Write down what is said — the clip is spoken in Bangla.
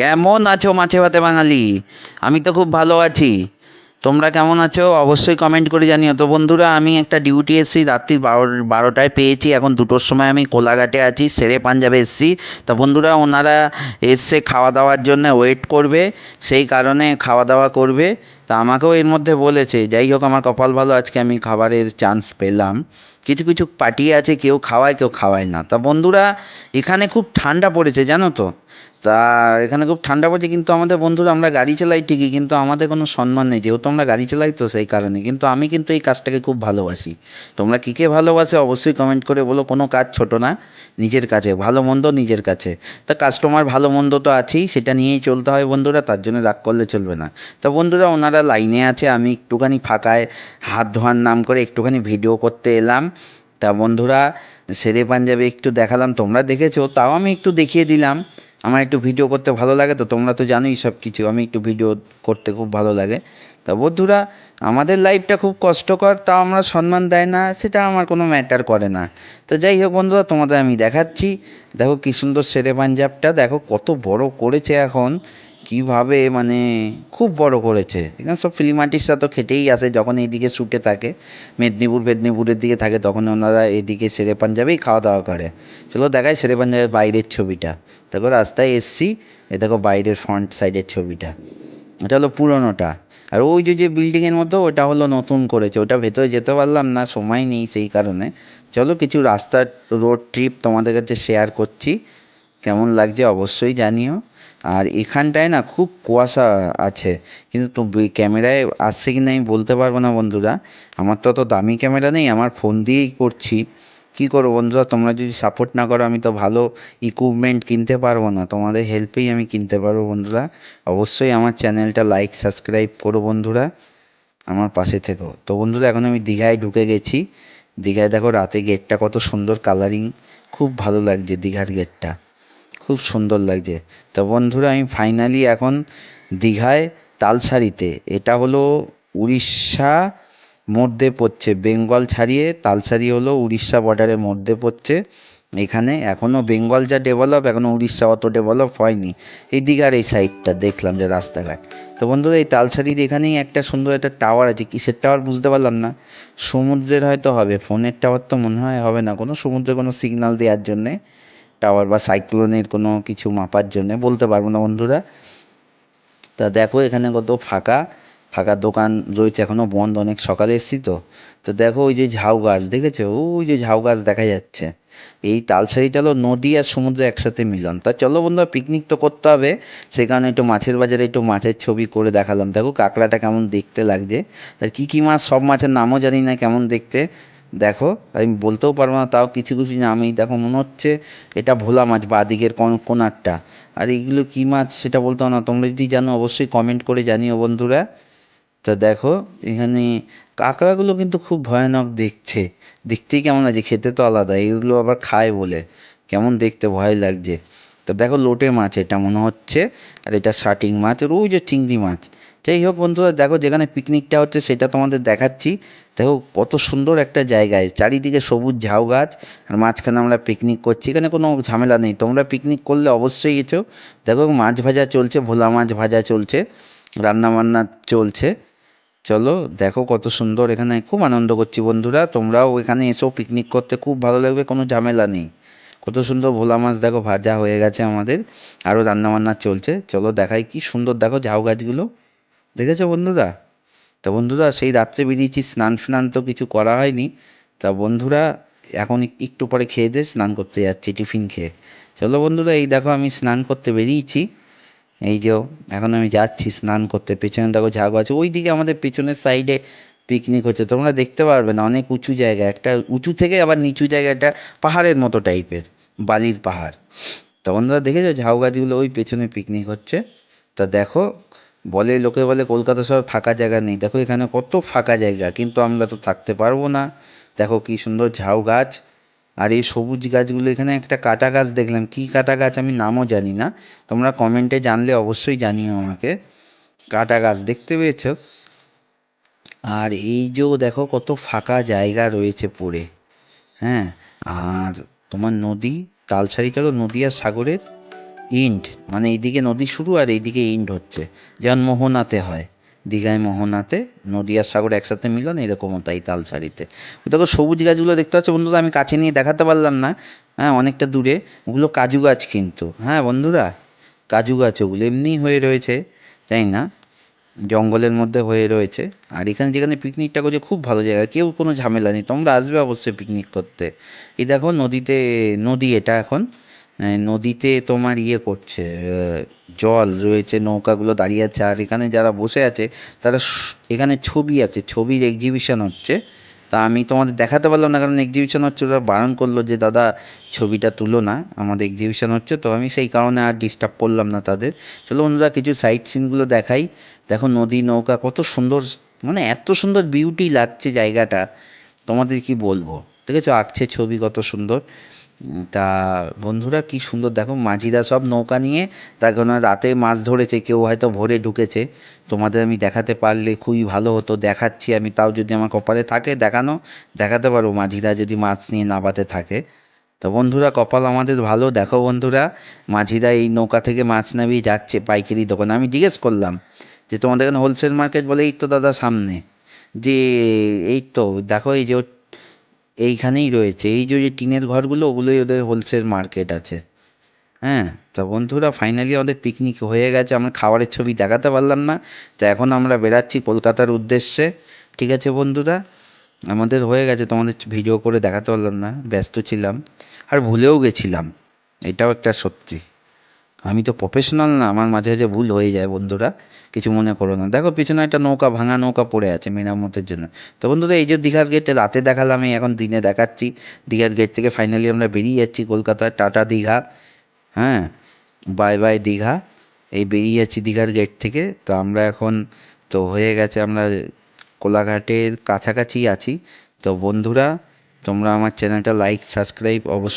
কেমন আছো মাছে ভাতে বাঙালি? আমি তো খুব ভালো আছি। তোমরা কেমন আছো অবশ্যই কমেন্ট করে জানিও। তো বন্ধুরা, আমি একটা ডিউটি এসেছি রাত্রি 12টায় পেয়েছি। এখন 2টোর সময় আমি কোলাঘাটে আছি, শেরে পাঞ্জাবে এসেছি। তা বন্ধুরা, ওনারা এসে খাওয়া দাওয়ার জন্য ওয়েট করবে, সেই কারণে খাওয়া দাওয়া করবে। তা আমাকেও এর মধ্যে বলেছে। যাই হোক, আমার কপাল ভালো, আজকে আমি খাবারের চান্স পেলাম। কিছু কিছু পার্টি আছে, কেউ খাওয়ায় কেউ খাওয়ায় না। তা বন্ধুরা, এখানে খুব ঠান্ডা পড়েছে জানো তো। তা এখানে খুব ঠান্ডা পড়ছে, কিন্তু আমাদের বন্ধুরা আমরা গাড়ি চালাই ঠিকই, কিন্তু আমাদের কোনো সম্মান নেই, যেহেতু আমরা গাড়ি চালাই তো সেই কারণে। কিন্তু আমি কিন্তু এই কাজটাকে খুব ভালোবাসি। তোমরা কী কে ভালোবাসে অবশ্যই কমেন্ট করে বলো। কোনো কাজ ছোট না, নিজের কাছে ভালো মন্দ নিজের কাছে। তা কাস্টমার ভালো মন্দ তো আছেই, সেটা নিয়েই চলতে হয় বন্ধুরা, তার জন্য রাগ করলে চলবে না। তা বন্ধুরা, ওনারা লাইনে আছে, আমি একটুখানি ফাঁকায় হাত ধোয়ার নাম করে একটুখানি ভিডিও করতে এলাম। তা বন্ধুরা, শেরে পাঞ্জাবে একটু দেখালাম, তোমরা দেখেছো, তাও আমি একটু দেখিয়ে দিলাম। আমার একটু ভিডিও করতে ভালো লাগে, তো তোমরা তো জানোই সব কিছু, আমি একটু ভিডিও করতে খুব ভালো লাগে। তা বন্ধুরা, আমাদের লাইফটা খুব কষ্টকর, তাও আমরা সম্মান দেয় না, সেটা আমার কোনো ম্যাটার করে না। তো যাই হোক বন্ধুরা, তোমাদের আমি দেখাচ্ছি। দেখো কী সুন্দর শেরে পাঞ্জাবটা, দেখো কত বড় করেছে এখন, কীভাবে মানে খুব বড় করেছে। এখানে সব ফিল্ম আর্টিস্টরা তো খেটেই আসে, যখন এইদিকে শ্যুটে থাকে, মেদিনীপুরের দিকে থাকে, তখন ওনারা এদিকে শেরে পাঞ্জাবেই খাওয়া দাওয়া করে। চলো দেখাই শেরে পাঞ্জাবের বাইরের ছবিটা। দেখো রাস্তায় এসছি, এ দেখো বাইরের ফ্রন্ট সাইডের ছবিটা, এটা হলো পুরোনোটা। আর ওই যে যে বিল্ডিংয়ের মতো, ওটা হলো নতুন করেছে। ওটা ভেতরে যেতে পারলাম না, সময় নেই সেই কারণে। চলো কিছু রাস্তার রোড ট্রিপ তোমাদের কাছে শেয়ার করছি, কেমন লাগছে অবশ্যই জানিও। আর এখানটায় না খুব কুয়াশা আছে, কিন্তু তো ক্যামেরায় আসছে কি না আমি বলতে পারবো না বন্ধুরা। আমার তো অত দামি ক্যামেরা নেই, আমার ফোন দিয়েই করছি। কী করবো বন্ধুরা, তোমরা যদি সাপোর্ট না করো আমি তো ভালো ইকুইপমেন্ট কিনতে পারবো না, তোমাদের হেল্পেই আমি কিনতে পারবো বন্ধুরা। অবশ্যই আমার চ্যানেলটা লাইক সাবস্ক্রাইব করো বন্ধুরা, আমার পাশে থেকো। তো বন্ধুরা, এখন আমি দীঘায় ঢুকে গেছি। দীঘায় দেখো রাতে গেটটা কত সুন্দর কালারিং, খুব ভালো লাগছে দীঘার গেটটা, খুব সুন্দর লাগছে। তো বন্ধুরা, আমি ফাইনালি এখন দীঘায় তালসারিতে, এটা হলো উড়িষ্যা মধ্যে পড়ছে, বেঙ্গল ছাড়িয়ে তালসারি হলো উড়িষ্যা বর্ডারের মধ্যে পড়ছে। এখানে এখনও বেঙ্গল যা ডেভেলপ, এখনও উড়িষ্যা অত ডেভেলপ হয়নি। এই দীঘার এই সাইডটা দেখলাম যে রাস্তাঘাট। তো বন্ধুরা, এই তালসারির এখানেই একটা সুন্দর একটা টাওয়ার আছে, কিসের টাওয়ার বুঝতে পারলাম না। সমুদ্রের হয়তো হবে, ফোনের টাওয়ার তো মনে হয় হবে না, কোনো সমুদ্রে কোনো সিগন্যাল দেওয়ার জন্যে টাওয়ার, বা সাইক্লোনের কোনো কিছু মাপার জন্যে, বলতে পারবো না বন্ধুরা। তা দেখো এখানে কত ফাঁকা ফাঁকা দোকান রয়েছে, এখনও বন্ধ, অনেক সকালে এসেছি তো। তো দেখো ওই যে ঝাউ গাছ দেখেছো, ওই যে ঝাউ গাছ দেখা যাচ্ছে। এই তালসারিটা হলো নদী আর সমুদ্র একসাথে মিলন। তা চলো বন্ধুরা, পিকনিক তো করতে হবে, সে কারণে একটু মাছের বাজারে একটু মাছের ছবি করে দেখালাম। দেখো কাঁকড়াটা কেমন দেখতে লাগছে। আর কী কী মাছ, সব মাছের নামও জানি না কেমন দেখতে। দেখো আমি বলতেও পারবো না, তাও কিছু কিছু নাম এই দেখো, মনে হচ্ছে এটা ভোলা মাছ বা দিকের কোনারটা। আর এইগুলো কী মাছ সেটা বলতে পারবো না, তোমরা যদি জানো অবশ্যই কমেন্ট করে জানিও বন্ধুরা। তা দেখো এখানে কাঁকড়াগুলো কিন্তু খুব ভয়ানক দেখছে, দেখতেই কেমন লাগছে, খেতে তো আলাদা, এগুলো আবার খায় বলে কেমন দেখতে ভয় লাগছে। তো দেখো লোটে মাছ এটা মনে হচ্ছে, আর এটা শার্টিং মাছ, আর ওই যে চিংড়ি মাছ। যাই হোক বন্ধুরা, দেখো যেখানে পিকনিকটা হচ্ছে সেটা তোমাদের দেখাচ্ছি। দেখো কত সুন্দর একটা জায়গায়, চারিদিকে সবুজ ঝাউ গাছ, আর মাঝখানে আমরা পিকনিক করছি। এখানে কোনো ঝামেলা নেই, তোমরা পিকনিক করলে অবশ্যই এসো। দেখো মাছ ভাজা চলছে, ভোলা মাছ ভাজা চলছে, রান্না বান্না চলছে। চলো দেখো কত সুন্দর, এখানে খুব আনন্দ করছি বন্ধুরা, তোমরাও এখানে এসো পিকনিক করতে, খুব ভালো লাগবে, কোনো ঝামেলা নেই। কত সুন্দর ভোলা মাছ দেখো ভাজা হয়ে গেছে আমাদের, আরও রান্নাবান্না চলছে। চলো দেখাই, কি সুন্দর দেখো ঝাউ গাছগুলো, দেখেছো বন্ধুরা। তা বন্ধুরা, সেই রাত্রে বেরিয়েছি, স্নান ফ্নান তো কিছু করা হয়নি। তা বন্ধুরা, এখন একটু পরে খেয়ে দিয়ে স্নান করতে যাচ্ছি টিফিন খেয়ে। চলো বন্ধুরা, এই দেখো আমি স্নান করতে বেরিয়েছি, এই যে এখন আমি যাচ্ছি স্নান করতে। পেছনে দেখো ঝাউ আছে, ওই দিকে আমাদের পেছনের সাইডে পিকনিক হচ্ছে, তোমরা দেখতে পারবে না, অনেক উঁচু জায়গা, একটা উঁচু থেকে আবার নিচু জায়গা, একটা পাহাড়ের মতো টাইপের, বালির পাহাড়। তো বন্ধুরা দেখেছো ঝাউ গাছগুলো, ওই পেছনে পিকনিক হচ্ছে। তা দেখো, বলে লোকে বলে কলকাতা শহর ফাঁকা জায়গা নেই, দেখো এখানে কত ফাঁকা জায়গা, কিন্তু আমরা তো থাকতে পারবো না। দেখো কি সুন্দর ঝাউ গাছ, আর এই সবুজ গাছগুলো, এখানে একটা কাটা গাছ দেখলাম, কি কাটা গাছ আমি নামও জানি না, তোমরা কমেন্টে জানলে অবশ্যই জানিও আমাকে। কাটা গাছ দেখতে পেয়েছো। আর এই যে দেখো কত ফাঁকা জায়গা রয়েছে পড়ে, হ্যাঁ। আর তোমার নদী, তালসারিটা তো নদী আর সাগরের ইন্ড, মানে এইদিকে নদী শুরু আর এইদিকে ইন্ড হচ্ছে, যেমন মোহনাতে হয়, দীঘায় মোহনাতে নদী আর সাগর একসাথে মিলন, এরকমও তাই তালসারিতে। দেখো সবুজ গাছগুলো দেখতে পাচ্ছ বন্ধুরা, আমি কাছে নিয়ে দেখাতে পারলাম না, হ্যাঁ অনেকটা দূরে, ওগুলো কাজু গাছ কিন্তু, হ্যাঁ বন্ধুরা কাজু গাছ ওগুলো এমনিই হয়ে রয়েছে, তাই না, জঙ্গলের মধ্যে হয়ে রয়েছে। আর এখানে যেখানে পিকনিকটা করছে খুব ভালো জায়গা, কেউ কোনো ঝামেলা নেই, তোমরা আসবে অবশ্যই পিকনিক করতে। এই দেখো নদীতে, নদী এটা এখন, নদীতে তোমার ইয়ে করছে, জল রয়েছে, নৌকাগুলো দাঁড়িয়ে আছে, আর এখানে যারা বসে আছে তারা এখানে ছবি আছে, ছবির এক্সিবিশন হচ্ছে। তা আমি তোমাদের দেখাতে পারলাম না কারণ এক্সিবিশন হচ্ছে, ওরা বারণ করলো যে দাদা ছবিটা তুলো না, আমাদের এক্সিবিশন হচ্ছে, তো আমি সেই কারণে আর ডিস্টার্ব করলাম না তাদের। চলো বন্ধুরা কিছু সাইট সিনগুলো দেখাই। দেখো নদী নৌকা কত সুন্দর, মানে এত সুন্দর বিউটি লাগছে জায়গাটা, তোমাদের কি বলবো, দেখেছো আঁকছে ছবি কত সুন্দর। তা বন্ধুরা কি সুন্দর দেখো, মাঝিরা সব নৌকা নিয়ে, তার কারণ রাতে মাছ ধরেছে, কেউ হয়তো ভোরে ঢুকেছে, তোমাদের আমি দেখাতে পারলে খুবই ভালো হতো, দেখাচ্ছি আমি, তাও যদি আমার কপালে থাকে দেখানো, দেখাতে পারবো মাঝিরা যদি মাছ নিয়ে নাবাতে থাকে। তো বন্ধুরা কপাল আমাদের ভালো, দেখো বন্ধুরা মাঝিরা এই নৌকা থেকে মাছ নামিয়ে যাচ্ছে পাইকারি দোকানে। আমি জিজ্ঞেস করলাম যে তোমাদের এখানে হোলসেল মার্কেট, বলে এই তো দাদা সামনে, যে এই তো দেখো এই যে এইখানেই রয়েছে, এই যে যে টিনের ঘরগুলো ওগুলোই ওদের হোলসেল মার্কেট আছে। হ্যাঁ, তা বন্ধুরা ফাইনালি আমাদের পিকনিক হয়ে গেছে, আমরা খাবারের ছবি দেখাতে পারলাম না, তো এখন আমরা বেরাচ্ছি কলকাতার উদ্দেশ্যে। ঠিক আছে বন্ধুরা, আমাদের হয়ে গেছে, তোমাদের ভিডিও করে দেখাতে পারলাম না, ব্যস্ত ছিলাম, আর ভুলেও গেছিলাম, এটাও একটা সত্যি, আমি তো প্রফেশনাল না, আমার মাঝে মাঝে ভুল হয়ে যায় বন্ধুরা, কিছু মনে করো না। দেখো পিছনে একটা নৌকা, ভাঙা নৌকা পড়ে আছে মেরামতের জন্য। তো বন্ধুরা এই যে দীঘার গেটে রাতে দেখালাম, আমি এখন দিনে দেখাচ্ছি। দীঘার গেট থেকে ফাইনালি আমরা বেরিয়ে যাচ্ছি কলকাতায়, টাটা দীঘা, হ্যাঁ বাই বাই দীঘা, এই বেরিয়ে যাচ্ছি দীঘার গেট থেকে। তো আমরা এখন, তো হয়ে গেছে আমরা কোলাঘাটের কাছাকাছি আছি। তো বন্ধুরা তোমরা আমার চ্যানেলটা লাইক সাবস্ক্রাইব অবশ্যই